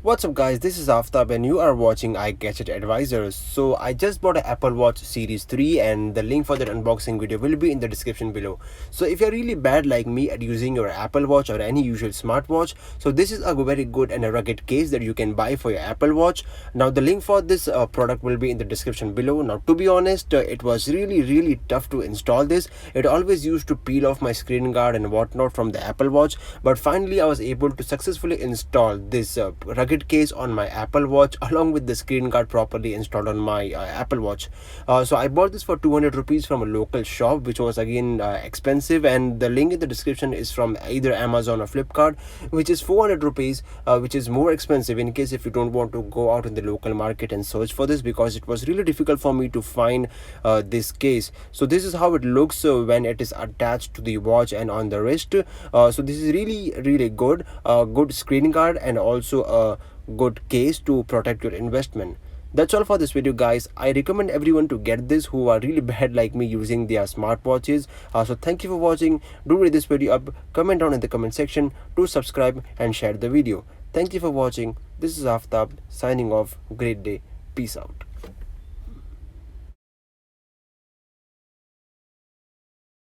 What's up guys, this is Aftab and you are watching iGadget Advisors. So I just bought an Apple Watch Series 3 and the link for that unboxing video will be in the description below. So if you're really bad like me at using your Apple Watch or any usual smartwatch, so this is a very good and a rugged case that you can buy for your Apple Watch. Now the link for this product will be in the description below. Now to be honest, it was really tough to install this. It always used to peel off my screen guard and whatnot from the Apple Watch, but finally I was able to successfully install this rugged case on my Apple Watch along with the screen guard properly installed on my Apple Watch. So I bought this for 200 rupees from a local shop, which was again expensive, and the link in the description is from either Amazon or Flipkart, which is 400 rupees, which is more expensive in case if you don't want to go out in the local market and search for this, because it was really difficult for me to find this case. So this is how it looks when it is attached to the watch and on the wrist. So this is really good, good screen guard and also a good case to protect your investment. That's all for this video guys. I recommend everyone to get this who are really bad like me using their smartwatches. So thank you for watching. Do rate this video up, comment down in the comment section, do subscribe and share the video. Thank you for watching. This is Aftab signing off. Great day. Peace out.